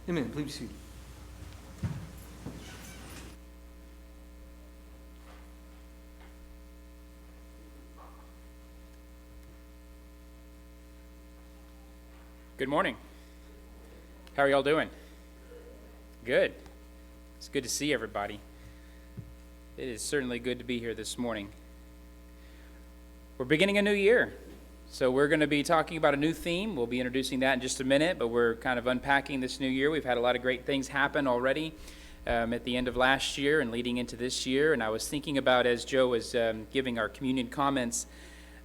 Amen. Please be seated. Good morning. How are y'all doing? Good. It's good to see everybody. It is certainly good to be here this morning. We're beginning a new year, so we're going to be talking about a new theme. We'll be introducing that in just a minute, but we're kind of unpacking this new year. We've had a lot of great things happen already at the end of last year and leading into this year, and I was thinking about, as Joe was giving our communion comments,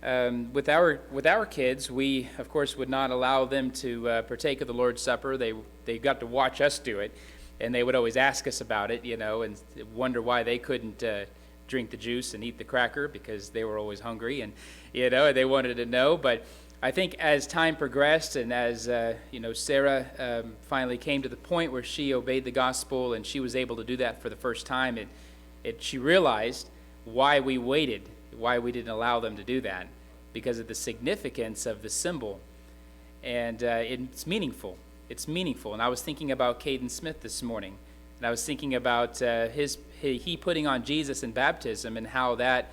with our kids, we, of course, would not allow them to partake of the Lord's Supper. They got to watch us do it, and they would always ask us about it, and wonder why they couldn't drink the juice and eat the cracker because they were always hungry, and, they wanted to know. But I think as time progressed and as, Sarah finally came to the point where she obeyed the gospel and she was able to do that for the first time, she realized why we waited, why we didn't allow them to do that, because of the significance of the symbol. And it's meaningful. It's meaningful. And I was thinking about Caden Smith this morning, and I was thinking about he putting on Jesus in baptism, and how that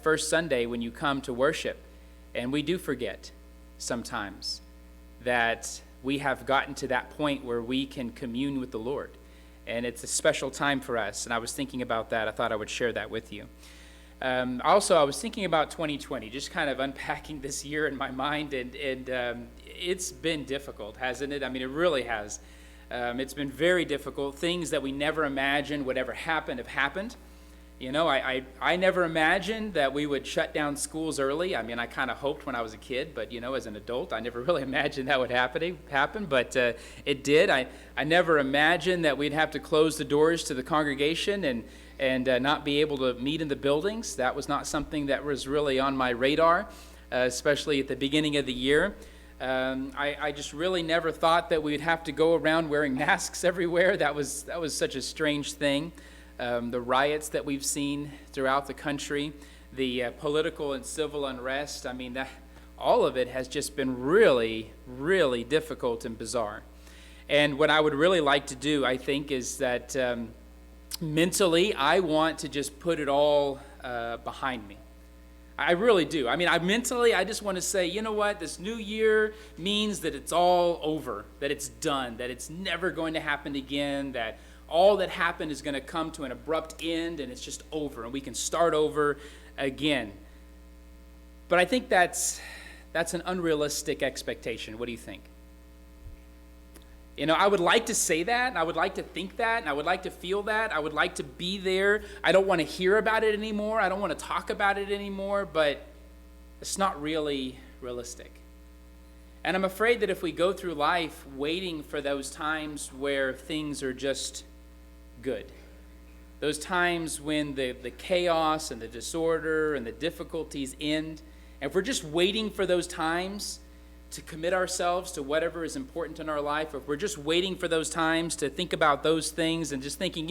first Sunday when you come to worship, and we do forget sometimes that we have gotten to that point where we can commune with the Lord. And it's a special time for us. And I was thinking about that. I thought I would share that with you. Also, I was thinking about 2020, just kind of unpacking this year in my mind, and it's been difficult, hasn't it? I mean, it really has. It's been very difficult. Things that we never imagined would ever happen have happened. I never imagined that we would shut down schools early. I mean, I kind of hoped when I was a kid, but, as an adult, I never really imagined that would happen, but it did. I never imagined that we'd have to close the doors to the congregation and not be able to meet in the buildings. That was not something that was really on my radar, especially at the beginning of the year. I just really never thought that we'd have to go around wearing masks everywhere. That was such a strange thing. The riots that we've seen throughout the country, the political and civil unrest, I mean, all of it has just been really, really difficult and bizarre. And what I would really like to do, I think, is that mentally, I want to just put it all behind me. I really do. I mean, I just want to say, you know what? This new year means that it's all over, that it's done, that it's never going to happen again, that all that happened is going to come to an abrupt end, and it's just over, and we can start over again. But I think that's an unrealistic expectation. What do you think? I would like to say that, and I would like to think that, and I would like to feel that. I would like to be there. I don't want to hear about it anymore. I don't want to talk about it anymore, but it's not really realistic. And I'm afraid that if we go through life waiting for those times where things are just good, those times when the chaos and the disorder and the difficulties end, and if we're just waiting for those times to commit ourselves to whatever is important in our life, if we're just waiting for those times to think about those things and just thinking,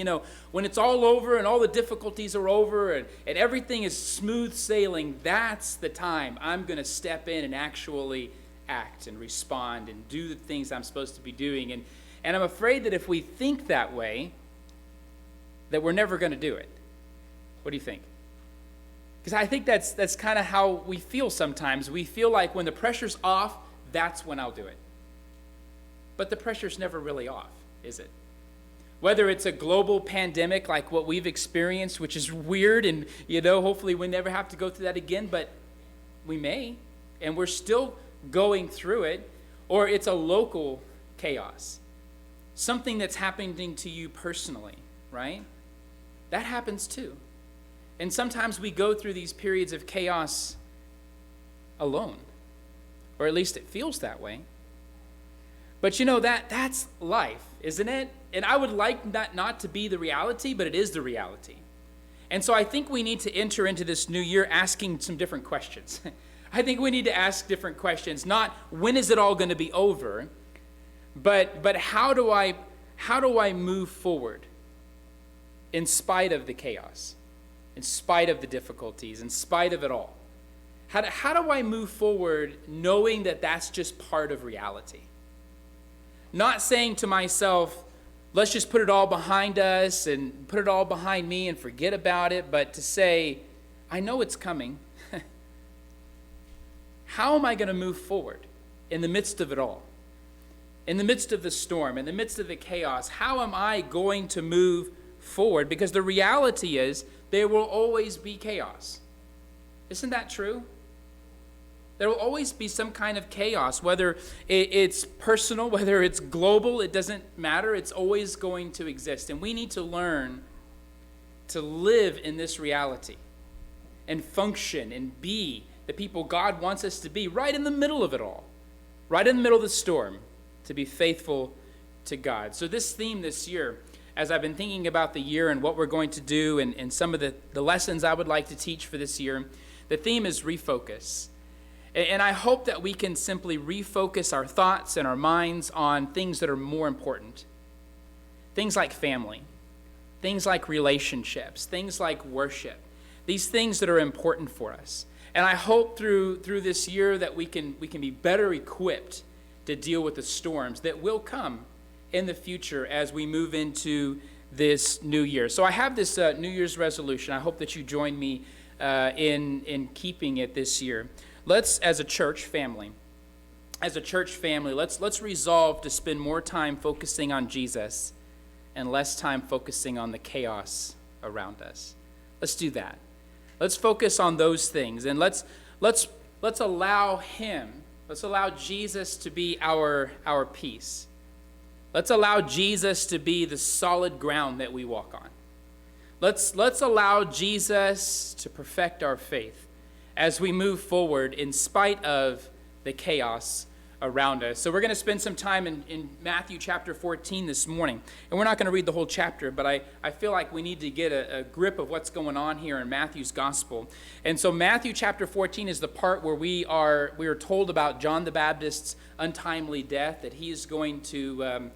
when it's all over and all the difficulties are over and everything is smooth sailing, that's the time I'm going to step in and actually act and respond and do the things I'm supposed to be doing. And I'm afraid that if we think that way, that we're never going to do it. What do you think? Because I think that's kind of how we feel sometimes. We feel like when the pressure's off, that's when I'll do it. But the pressure's never really off, is it? Whether it's a global pandemic like what we've experienced, which is weird, and hopefully we never have to go through that again, but we may, and we're still going through it, or it's a local chaos, something that's happening to you personally, right? That happens too. And sometimes we go through these periods of chaos alone, or at least it feels that way. But that's life, isn't it? And I would like that not to be the reality, but it is the reality. And so I think we need to enter into this new year asking some different questions. I think we need to ask different questions, not when is it all going to be over, but how do I move forward in spite of the chaos, in spite of the difficulties, in spite of it all? How do I move forward knowing that that's just part of reality? not saying to myself, let's just put it all behind us and put it all behind me and forget about it, but to say, I know it's coming. How am I going to move forward in the midst of it all? In the midst of the storm, in the midst of the chaos, how am I going to move forward? Because the reality is there will always be chaos. Isn't that true? There will always be some kind of chaos, whether it's personal, whether it's global, it doesn't matter. It's always going to exist. And we need to learn to live in this reality and function and be the people God wants us to be right in the middle of it all, right in the middle of the storm, to be faithful to God. So this theme this year, as I've been thinking about the year and what we're going to do and some of the lessons I would like to teach for this year, the theme is refocus. And I hope that we can simply refocus our thoughts and our minds on things that are more important. Things like family, things like relationships, things like worship, these things that are important for us. And I hope through this year that we can be better equipped to deal with the storms that will come in the future as we move into this new year. So I have this New Year's resolution. I hope that you join me in keeping it this year. Let's, as a church family, let's resolve to spend more time focusing on Jesus and less time focusing on the chaos around us. Let's do that. Let's focus on those things, and let's allow Jesus to be our peace. Let's allow Jesus to be the solid ground that we walk on. Let's allow Jesus to perfect our faith as we move forward in spite of the chaos around us. So we're going to spend some time in Matthew chapter 14 this morning. And we're not going to read the whole chapter, but I feel like we need to get a grip of what's going on here in Matthew's gospel. And so Matthew chapter 14 is the part where we are told about John the Baptist's untimely death, that he's going to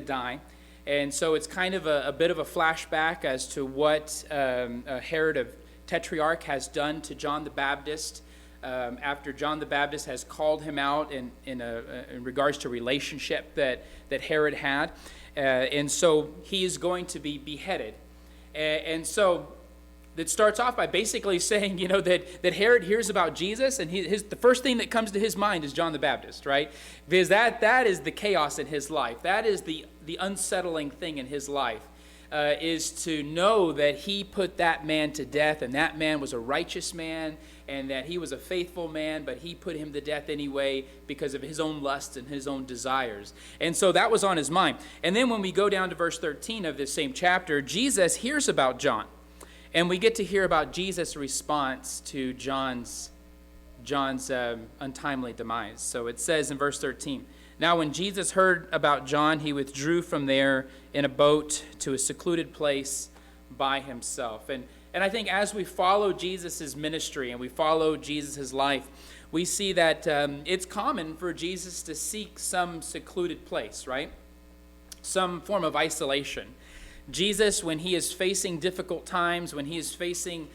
die. And so it's kind of a bit of a flashback as to what Herod of Tetrarch has done to John the Baptist after John the Baptist has called him out in regards to relationship that Herod had. And so he is going to be beheaded. And so it starts off by basically saying, that Herod hears about Jesus, and the first thing that comes to his mind is John the Baptist, right? Because that is the chaos in his life. That is the unsettling thing in his life. Is to know that he put that man to death, and that man was a righteous man, and that he was a faithful man, but he put him to death anyway because of his own lusts and his own desires. And so that was on his mind. And then when we go down to verse 13 of this same chapter, Jesus hears about John, and we get to hear about Jesus' response to John's untimely demise. So it says in verse 13, "Now when Jesus heard about John, he withdrew from there in a boat to a secluded place by himself." And I think as we follow Jesus' ministry and we follow Jesus' life, we see that it's common for Jesus to seek some secluded place, right? Some form of isolation. Jesus, when he is facing difficult times, when he is facing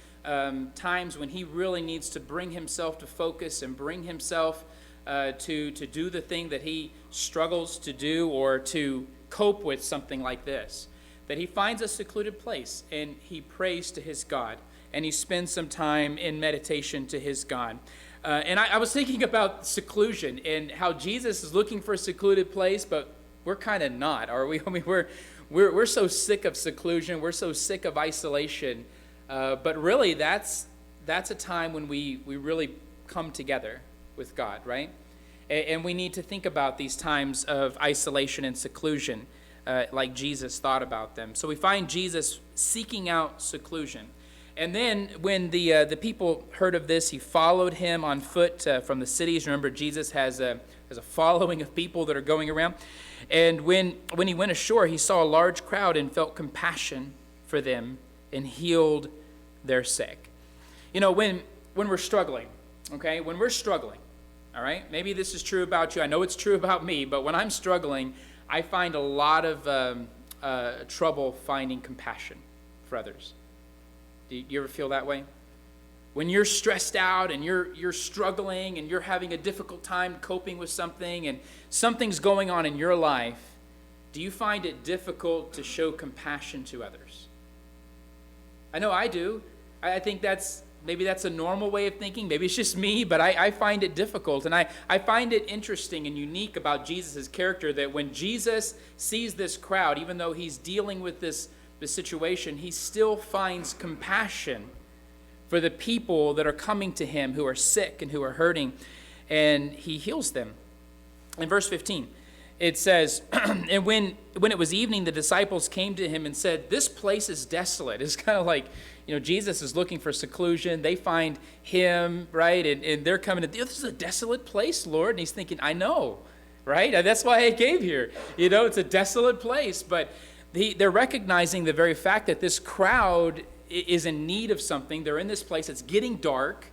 times when he really needs to bring himself to focus and bring himself to do the thing that he struggles to do, or to cope with something like this, that he finds a secluded place and he prays to his God, and he spends some time in meditation to his God. And I was thinking about seclusion and how Jesus is looking for a secluded place, but we're kind of not, are we? I mean, we're so sick of seclusion, we're so sick of isolation, but really that's a time when we really come together with God, right? And we need to think about these times of isolation and seclusion like Jesus thought about them. So we find Jesus seeking out seclusion. And then when the people heard of this, he followed him on foot from the cities. Remember, Jesus has a following of people that are going around. And when he went ashore, he saw a large crowd and felt compassion for them and healed their sick. When we're struggling, okay, when we're struggling, all right, maybe this is true about you. I know it's true about me, but when I'm struggling, I find a lot of trouble finding compassion for others. Do you ever feel that way? when you're stressed out and you're struggling and you're having a difficult time coping with something and something's going on in your life, do you find it difficult to show compassion to others? I know I do. I think maybe that's a normal way of thinking. Maybe it's just me, but I find it difficult. And I find it interesting and unique about Jesus' character that when Jesus sees this crowd, even though he's dealing with this situation, he still finds compassion for the people that are coming to him who are sick and who are hurting, and he heals them. In verse 15, it says, and when it was evening, the disciples came to him and said, "This place is desolate." It's kind of like, Jesus is looking for seclusion. They find him, right? And they're coming to, "This is a desolate place, Lord." And he's thinking, I know, right? That's why I came here. It's a desolate place. But they're recognizing the very fact that this crowd is in need of something. They're in this place. It's getting dark,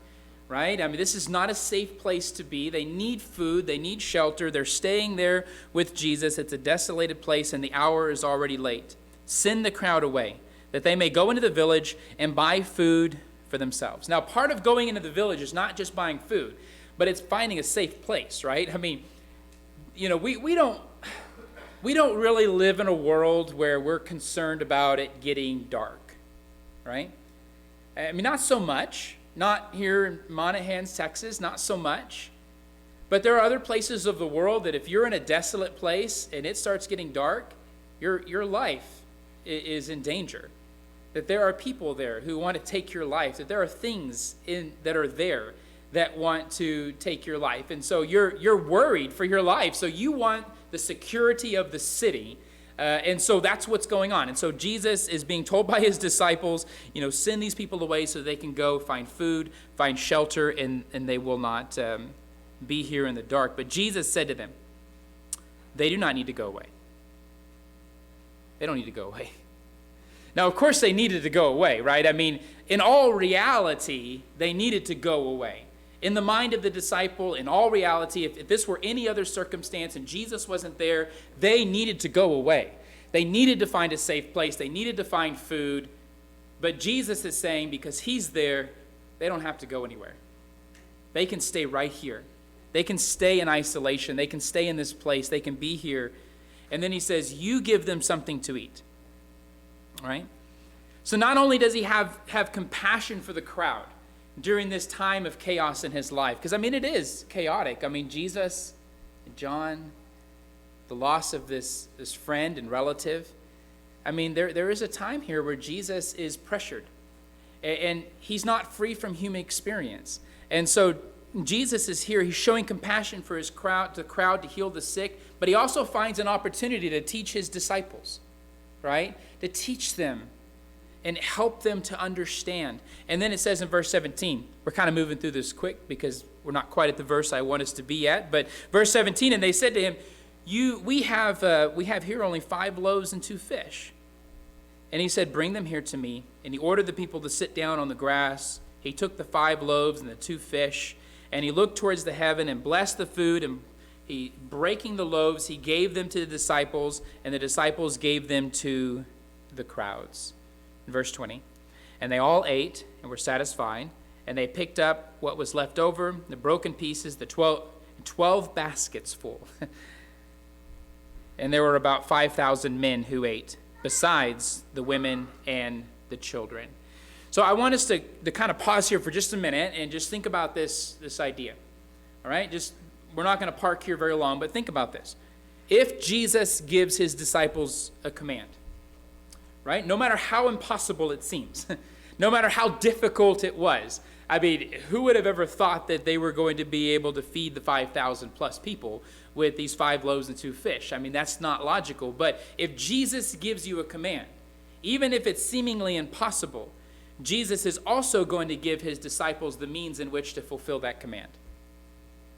right? I mean, this is not a safe place to be. They need food. They need shelter. They're staying there with Jesus. It's a desolated place, and the hour is already late. Send the crowd away, that they may go into the village and buy food for themselves. Now, part of going into the village is not just buying food, but it's finding a safe place, right? I mean, we don't really live in a world where we're concerned about it getting dark, right? I mean, not so much. Not here in Monahans, Texas, not so much. But there are other places of the world that if you're in a desolate place and it starts getting dark, your life is in danger. That there are people there who want to take your life, that there are things that are there that want to take your life. And so you're worried for your life. So you want the security of the city. And so that's what's going on. And so Jesus is being told by his disciples, send these people away so they can go find food, find shelter, and they will not be here in the dark. But Jesus said to them, they do not need to go away. They don't need to go away. Now, of course, they needed to go away, right? I mean, in all reality, they needed to go away. In the mind of the disciple, in all reality, if this were any other circumstance and Jesus wasn't there, they needed to go away. They needed to find a safe place. They needed to find food. But Jesus is saying, because he's there, they don't have to go anywhere. They can stay right here. They can stay in isolation. They can stay in this place. They can be here. And then he says, you give them something to eat. All right? So not only does he have compassion for the crowd during this time of chaos in his life, because, I mean, it is chaotic. I mean, Jesus, John, the loss of this friend and relative. I mean, there is a time here where Jesus is pressured, and he's not free from human experience. And so Jesus is here. He's showing compassion for the crowd to heal the sick, but he also finds an opportunity to teach his disciples, right? To teach them and help them to understand. And then it says in verse 17, we're kind of moving through this quick because we're not quite at the verse I want us to be at, but verse 17, and they said to him, we have here only 5 loaves and 2 fish. And he said, bring them here to me. And he ordered the people to sit down on the grass. He took the 5 loaves and the 2 fish, and he looked towards the heaven and blessed the food, and he, breaking the loaves, he gave them to the disciples, and the disciples gave them to the crowds. Verse 20, and they all ate and were satisfied, and they picked up what was left over, the broken pieces, the 12 baskets full. And there were about 5,000 men who ate, besides the women and the children. So I want us to kind of pause here for just a minute and just think about this idea. All right? We're not going to park here very long, but think about this. If Jesus gives his disciples a command, right? No matter how impossible it seems, no matter how difficult it was. I mean, who would have ever thought that they were going to be able to feed the 5,000 plus people with these 5 loaves and 2 fish? I mean, that's not logical. But if Jesus gives you a command, even if it's seemingly impossible, Jesus is also going to give his disciples the means in which to fulfill that command.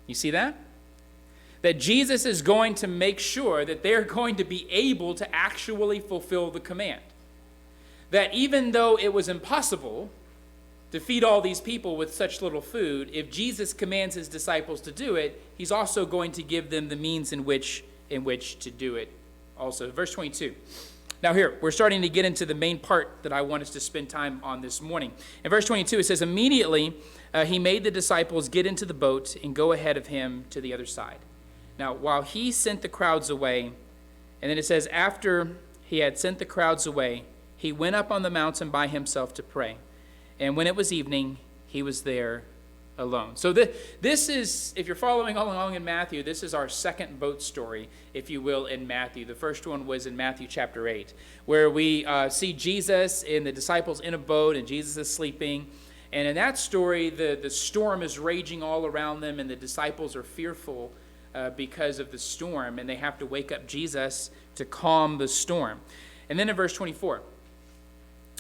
You see that? That Jesus is going to make sure that they're going to be able to actually fulfill the command. That even though it was impossible to feed all these people with such little food, if Jesus commands his disciples to do it, he's also going to give them the means in which to do it also. Verse 22. Now here, we're starting to get into the main part that I want us to spend time on this morning. In verse 22, it says, immediately he made the disciples get into the boat and go ahead of him to the other side. Now, while he sent the crowds away, and then it says, after he had sent the crowds away, he went up on the mountain by himself to pray. And when it was evening, he was there alone. So this is, if you're following along in Matthew, this is our second boat story, if you will, in Matthew. The first one was in Matthew chapter 8, where we see Jesus and the disciples in a boat, and Jesus is sleeping. And in that story, the storm is raging all around them, and the disciples are fearful because of the storm, and they have to wake up Jesus to calm the storm. And then in verse 24,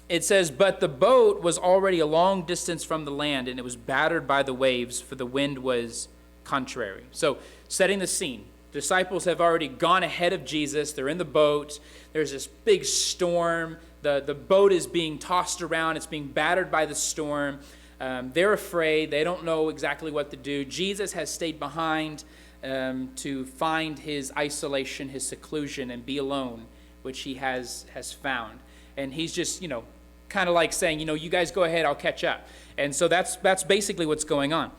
it says, but the boat was already a long distance from the land, and it was battered by the waves, for the wind was contrary. So, setting the scene. Disciples have already gone ahead of Jesus. They're in the boat. There's this big storm. The boat is being tossed around. It's being battered by the storm. They're afraid. They don't know exactly what to do. Jesus has stayed behind to find his isolation, his seclusion, and be alone, which he has found. And he's just, kind of like saying, you guys go ahead, I'll catch up. And so that's basically what's going on.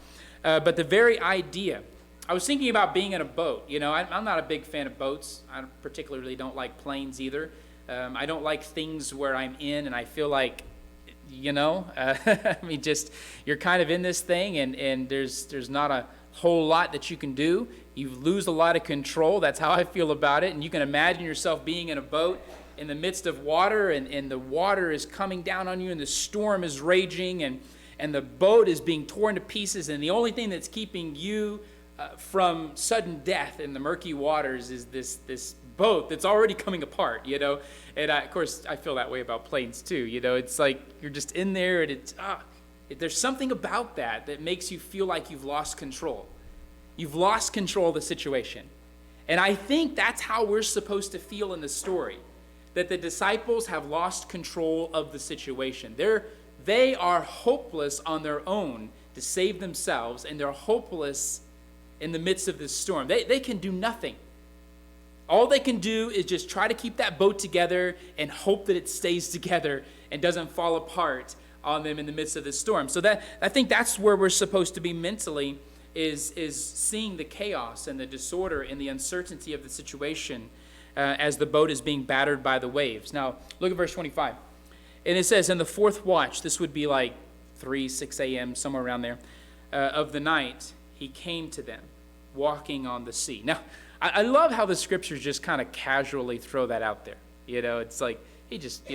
But the very idea, I was thinking about being in a boat. I'm not a big fan of boats. I particularly don't like planes either. I don't like things where I'm in and I feel like, just you're kind of in this thing and there's not a whole lot that you can do. You lose a lot of control. That's how I feel about it. And you can imagine yourself being in a boat in the midst of water, and the water is coming down on you, and the storm is raging, and the boat is being torn to pieces, and the only thing that's keeping you from sudden death in the murky waters is this boat that's already coming apart, And of course, I feel that way about planes too, It's like you're just in there, and there's something about that makes you feel like you've lost control. You've lost control of the situation. And I think that's how we're supposed to feel in the story, that the disciples have lost control of the situation. They are hopeless on their own to save themselves, and they're hopeless in the midst of this storm. They can do nothing. All they can do is just try to keep that boat together and hope that it stays together and doesn't fall apart on them in the midst of this storm. So I think that's where we're supposed to be mentally, is seeing the chaos and the disorder and the uncertainty of the situation as the boat is being battered by the waves. Now, look at verse 25. And it says, in the fourth watch, this would be like 6 a.m., somewhere around there, of the night, he came to them, walking on the sea. Now, I love how the scriptures just kind of casually throw that out there. It's like, he just,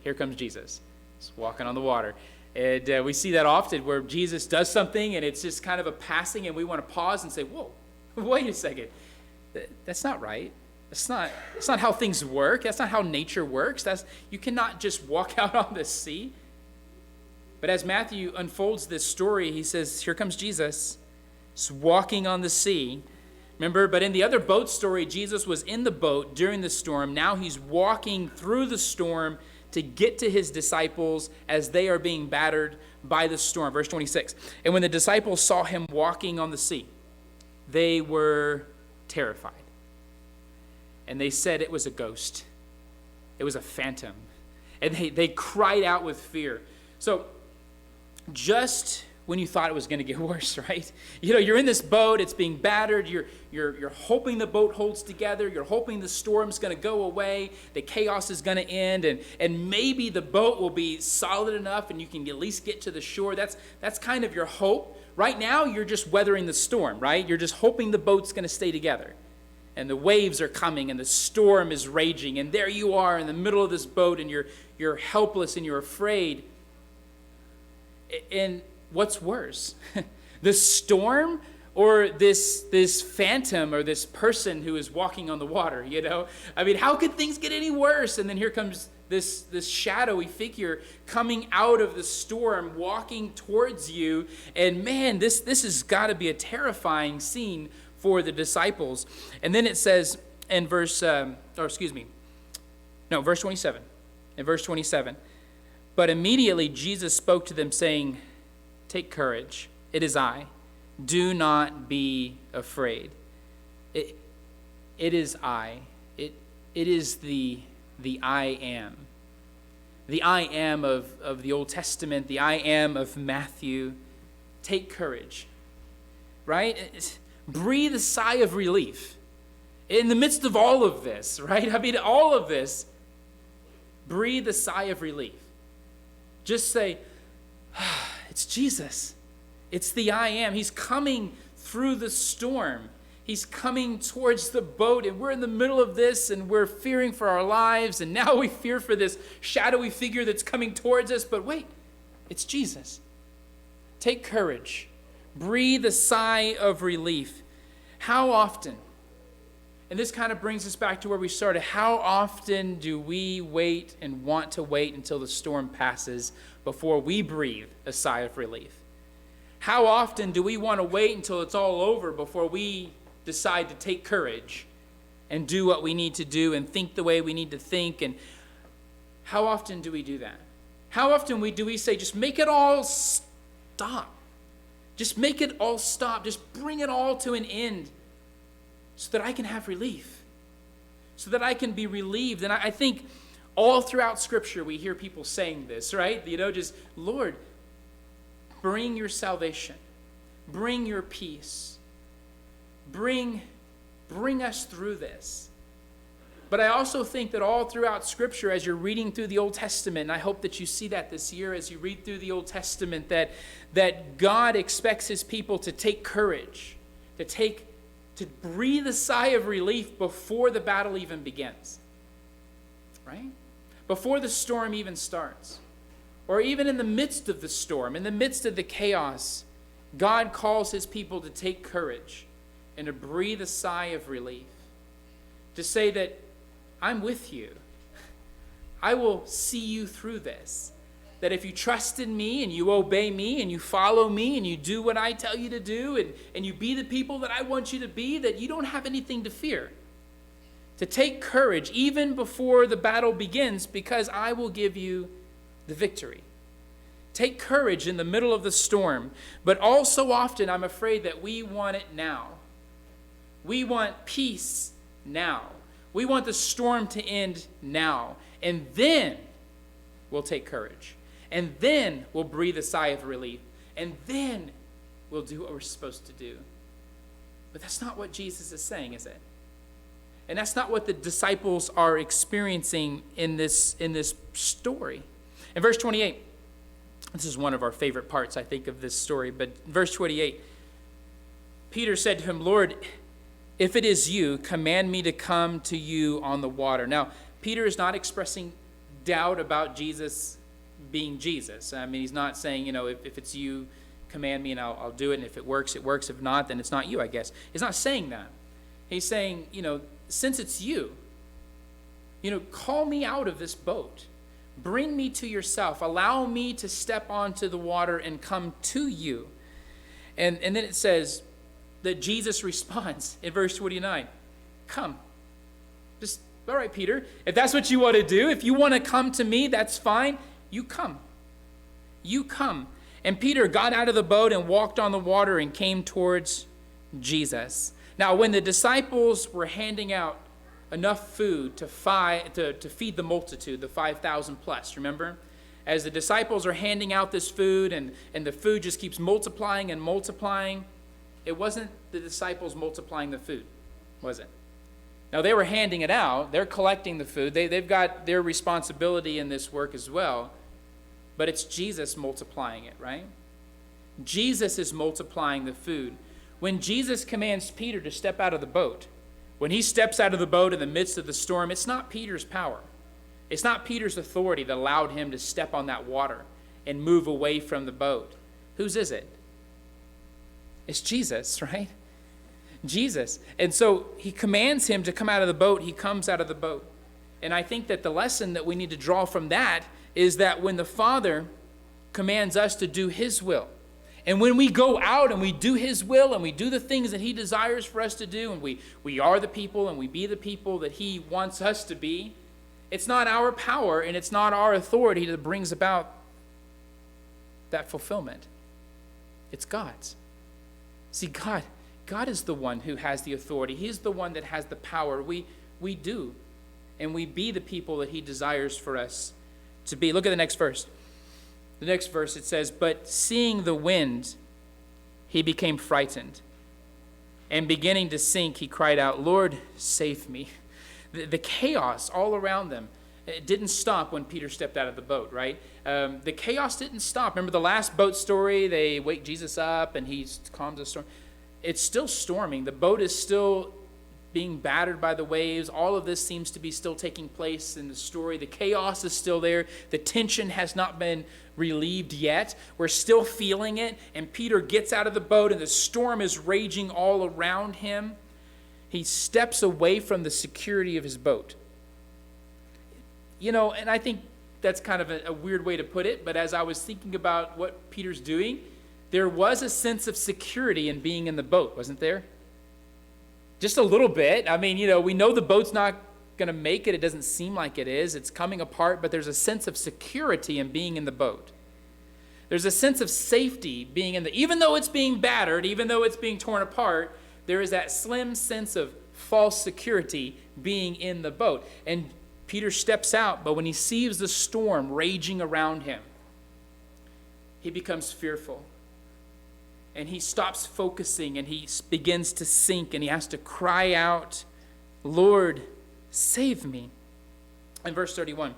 here comes Jesus. He's walking on the water. And we see that often where Jesus does something, and it's just kind of a passing, and we want to pause and say, whoa, wait a second. That's not right. It's not how things work. That's not how nature works. You cannot just walk out on the sea. But as Matthew unfolds this story, he says, here comes Jesus. He's walking on the sea. Remember, but in the other boat story, Jesus was in the boat during the storm. Now he's walking through the storm to get to his disciples as they are being battered by the storm. Verse 26. And when the disciples saw him walking on the sea, they were terrified. And they said it was a ghost. It was a phantom. And they cried out with fear. So just when you thought it was going to get worse, right? You're in this boat, it's being battered, you're hoping the boat holds together, you're hoping the storm's going to go away, the chaos is going to end, and maybe the boat will be solid enough and you can at least get to the shore. That's kind of your hope. Right now, you're just weathering the storm, right? You're just hoping the boat's going to stay together. And the waves are coming and the storm is raging, and there you are in the middle of this boat, and you're helpless and you're afraid. And what's worse, the storm or this phantom or this person who is walking on the water, how could things get any worse? And then here comes this shadowy figure coming out of the storm, walking towards you. And man, this has got to be a terrifying scene for the disciples. And then it says in verse 27. In verse 27, but immediately Jesus spoke to them, saying, take courage, it is I. Do not be afraid. It is I. It is the the I am. The I am of the Old Testament, the I am of Matthew. Take courage, right? Breathe a sigh of relief in the midst of all of this, right? I mean, all of this, breathe a sigh of relief. Just say, it's Jesus. It's the I am. He's coming through the storm. He's coming towards the boat, and we're in the middle of this, and we're fearing for our lives, and now we fear for this shadowy figure that's coming towards us. But wait, it's Jesus. Take courage. Breathe a sigh of relief. How often, and this kind of brings us back to where we started, how often do we wait and want to wait until the storm passes before we breathe a sigh of relief? How often do we want to wait until it's all over before we decide to take courage and do what we need to do and think the way we need to think? And how often do we do that? How often do we say, just make it all stop? Just make it all stop. Just bring it all to an end so that I can have relief, so that I can be relieved. And I think all throughout Scripture we hear people saying this, right? Just, Lord, bring your salvation. Bring your peace. Bring us through this. But I also think that all throughout Scripture, as you're reading through the Old Testament, and I hope that you see that this year as you read through the Old Testament, that God expects his people to take courage, to breathe a sigh of relief before the battle even begins. Right? Before the storm even starts. Or even in the midst of the storm, in the midst of the chaos, God calls his people to take courage and to breathe a sigh of relief. To say that, I'm with you. I will see you through this. That if you trust in me and you obey me and you follow me and you do what I tell you to do and you be the people that I want you to be, that you don't have anything to fear. To take courage even before the battle begins, because I will give you the victory. Take courage in the middle of the storm. But all so often, I'm afraid that we want it now. We want peace now. We want the storm to end now. And then we'll take courage. And then we'll breathe a sigh of relief. And then we'll do what we're supposed to do. But that's not what Jesus is saying, is it? And that's not what the disciples are experiencing in this story. In verse 28, this is one of our favorite parts, I think, of this story. But verse 28, Peter said to him, Lord, if it is you, command me to come to you on the water. Now, Peter is not expressing doubt about Jesus being Jesus. I mean, he's not saying, if it's you, command me and I'll do it. And if it works, it works. If not, then it's not you, I guess. He's not saying that. He's saying, since it's you, call me out of this boat. Bring me to yourself. Allow me to step onto the water and come to you. And then it says that Jesus responds in verse 29. Come. Just, all right, Peter, if that's what you want to do, if you want to come to me, that's fine. You come. You come. And Peter got out of the boat and walked on the water and came towards Jesus. Now, when the disciples were handing out enough food to feed the multitude, the 5,000 plus, remember? As the disciples are handing out this food and the food just keeps multiplying and multiplying, it wasn't the disciples multiplying the food, was it? Now, they were handing it out. They're collecting the food. They've got their responsibility in this work as well. But it's Jesus multiplying it, right? Jesus is multiplying the food. When Jesus commands Peter to step out of the boat, when he steps out of the boat in the midst of the storm, it's not Peter's power. It's not Peter's authority that allowed him to step on that water and move away from the boat. Whose is it? It's Jesus, right? Jesus. And so he commands him to come out of the boat. He comes out of the boat. And I think that the lesson that we need to draw from that is that when the Father commands us to do his will, and when we go out and we do his will and we do the things that he desires for us to do, and we are the people and we be the people that he wants us to be, it's not our power and it's not our authority that brings about that fulfillment. It's God's. See, God is the one who has the authority. He's the one that has the power. We do. and we be the people that he desires for us to be. Look at the next verse. The next verse, it says, "But seeing the wind, he became frightened. And beginning to sink, he cried out, 'Lord, save me.'" The chaos all around them, it didn't stop when Peter stepped out of the boat, right? The chaos didn't stop. Remember the last boat story? They wake Jesus up and he calms the storm. It's still storming. The boat is still being battered by the waves. All of this seems to be still taking place in the story. The chaos is still there. The tension has not been relieved yet. We're still feeling it. And Peter gets out of the boat and the storm is raging all around him. He steps away from the security of his boat. You know, and I think that's kind of a weird way to put it, but as I was thinking about what Peter's doing, there was a sense of security in being in the boat, wasn't there? Just a little bit. I mean, you know, we know the boat's not going to make it. It doesn't seem like it is. It's coming apart, but there's a sense of security in being in the boat. There's a sense of safety being in the, even though it's being battered, even though it's being torn apart, there is that slim sense of false security being in the boat. And Peter steps out, but when he sees the storm raging around him, he becomes fearful. And he stops focusing and he begins to sink and he has to cry out, "Lord, save me." In verse 31,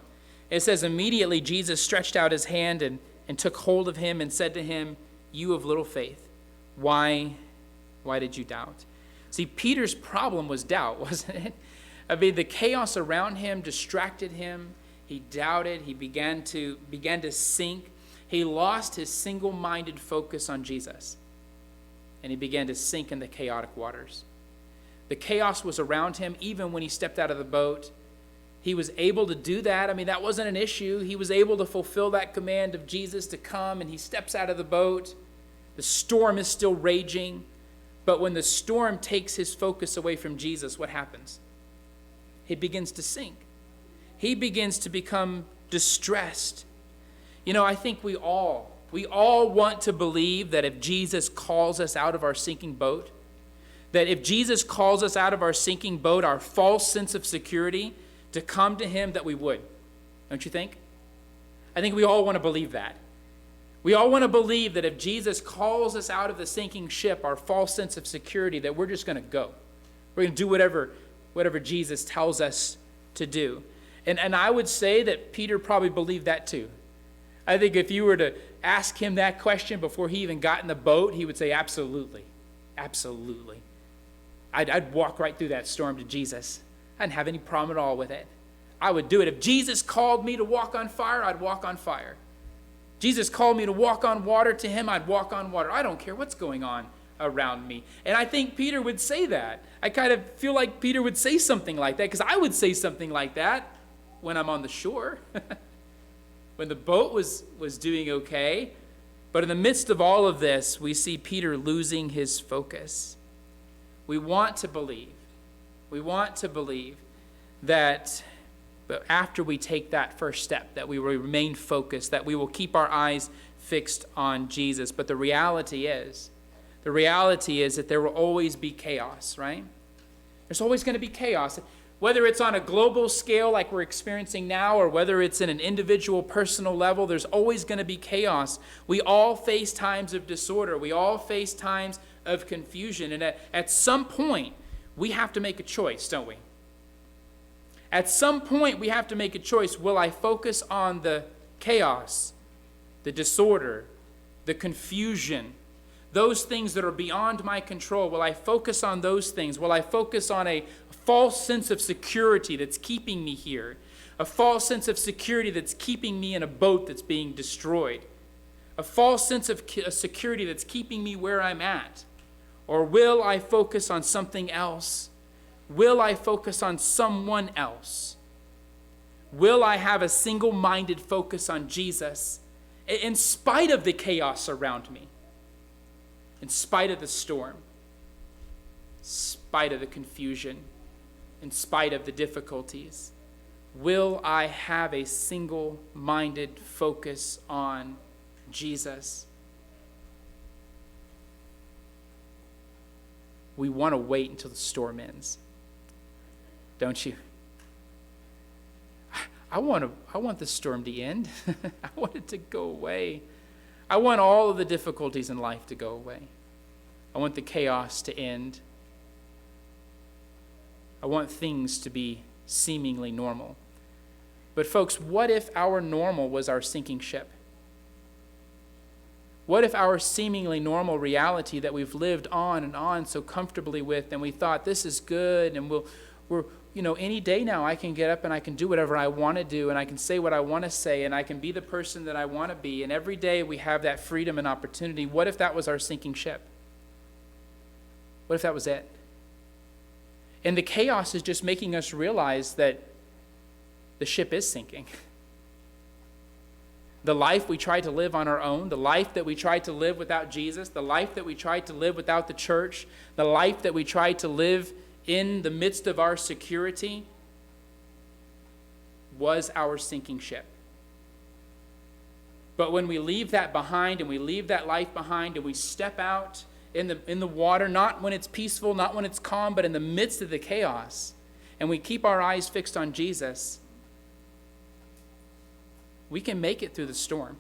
it says, "Immediately Jesus stretched out his hand and took hold of him and said to him, 'You of little faith, why did you doubt?'" See, Peter's problem was doubt, wasn't it? I mean, the chaos around him distracted him. He doubted. He began to sink. He lost his single-minded focus on Jesus. And he began to sink in the chaotic waters. The chaos was around him even when he stepped out of the boat. He was able to do that. I mean, that wasn't an issue. He was able to fulfill that command of Jesus to come, and he steps out of the boat. The storm is still raging. But when the storm takes his focus away from Jesus, what happens? He begins to sink. He begins to become distressed. You know, I think we all want to believe that if Jesus calls us out of our sinking boat, that if Jesus calls us out of our sinking boat, our false sense of security, to come to him, that we would. Don't you think? I think we all want to believe that. We all want to believe that if Jesus calls us out of the sinking ship, our false sense of security, that we're just going to go. We're going to do whatever Jesus tells us to do. And I would say that Peter probably believed that too. I think if you were to ask him that question before he even got in the boat, he would say, absolutely, absolutely. I'd walk right through that storm to Jesus. I didn't have any problem at all with it. I would do it. If Jesus called me to walk on fire, I'd walk on fire. Jesus called me to walk on water to him, I'd walk on water. I don't care what's going on around me. And I think Peter would say that. I kind of feel like Peter would say something like that, because I would say something like that when I'm on the shore. When the boat was doing okay. But in the midst of all of this, we see Peter losing his focus. We want to believe that after we take that first step, that we will remain focused, that we will keep our eyes fixed on Jesus. But the reality is that there will always be chaos, right? There's always going to be chaos. Whether it's on a global scale like we're experiencing now, or whether it's in an individual personal level, there's always going to be chaos. We all face times of disorder. We all face times of confusion. And at some point, we have to make a choice, don't we? At some point, we have to make a choice. Will I focus on the chaos, the disorder, the confusion, those things that are beyond my control? Will I focus on those things? Will I focus on a false sense of security that's keeping me here? A false sense of security that's keeping me in a boat that's being destroyed? A false sense of security that's keeping me where I'm at? Or will I focus on something else? Will I focus on someone else? Will I have a single-minded focus on Jesus in spite of the chaos around me? In spite of the storm? In spite of the confusion? In spite of the difficulties? Will I have a single-minded focus on Jesus? We want to wait until the storm ends, don't you? I want the storm to end. I want it to go away. I want all of the difficulties in life to go away. I want the chaos to end. I want things to be seemingly normal. But folks, what if our normal was our sinking ship? What if our seemingly normal reality that we've lived on and on so comfortably with, and we thought this is good, and we're any day now I can get up and I can do whatever I want to do, and I can say what I want to say, and I can be the person that I want to be, and every day we have that freedom and opportunity. What if that was our sinking ship? What if that was it? And the chaos is just making us realize that the ship is sinking. The life we try to live on our own, the life that we try to live without Jesus, the life that we try to live without the church, the life that we try to live in the midst of our security, was our sinking ship. But when we leave that behind, and we leave that life behind, and we step out in the water, not when it's peaceful, not when it's calm, but in the midst of the chaos, and we keep our eyes fixed on Jesus, we can make it through the storm.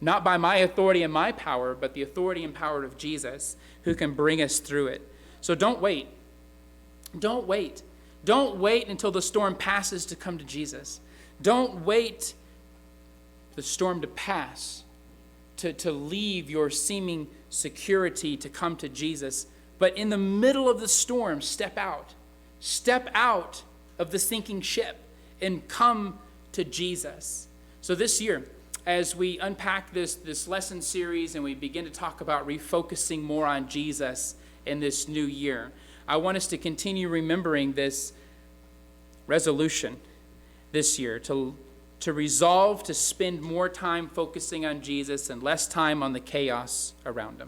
Not by my authority and my power, but the authority and power of Jesus, who can bring us through it. So don't wait. Don't wait. Don't wait until the storm passes to come to Jesus. Don't wait for the storm to pass, to leave your seeming security to come to Jesus. But in the middle of the storm, step out. Step out of the sinking ship and come to Jesus. So this year, as we unpack this lesson series and we begin to talk about refocusing more on Jesus in this new year, I want us to continue remembering this resolution this year, to resolve to spend more time focusing on Jesus and less time on the chaos around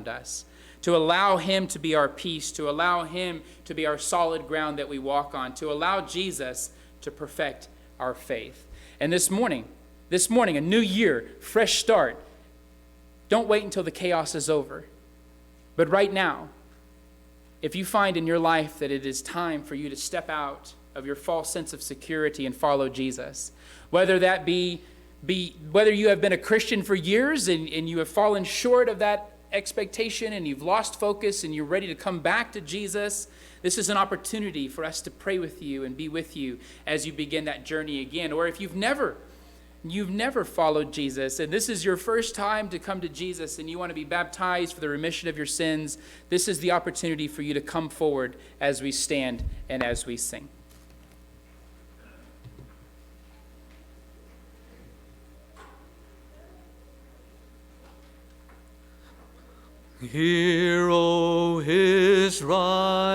us, to allow him to be our peace, to allow him to be our solid ground that we walk on, to allow Jesus to perfect our faith. And this morning, a new year, fresh start. Don't wait until the chaos is over. But right now, if you find in your life that it is time for you to step out of your false sense of security and follow Jesus, whether that be whether you have been a Christian for years and you have fallen short of that expectation and you've lost focus and you're ready to come back to Jesus, this is an opportunity for us to pray with you and be with you as you begin that journey again. Or if you've never followed Jesus and this is your first time to come to Jesus and you want to be baptized for the remission of your sins, this is the opportunity for you to come forward as we stand and as we sing. Hear, O Israel,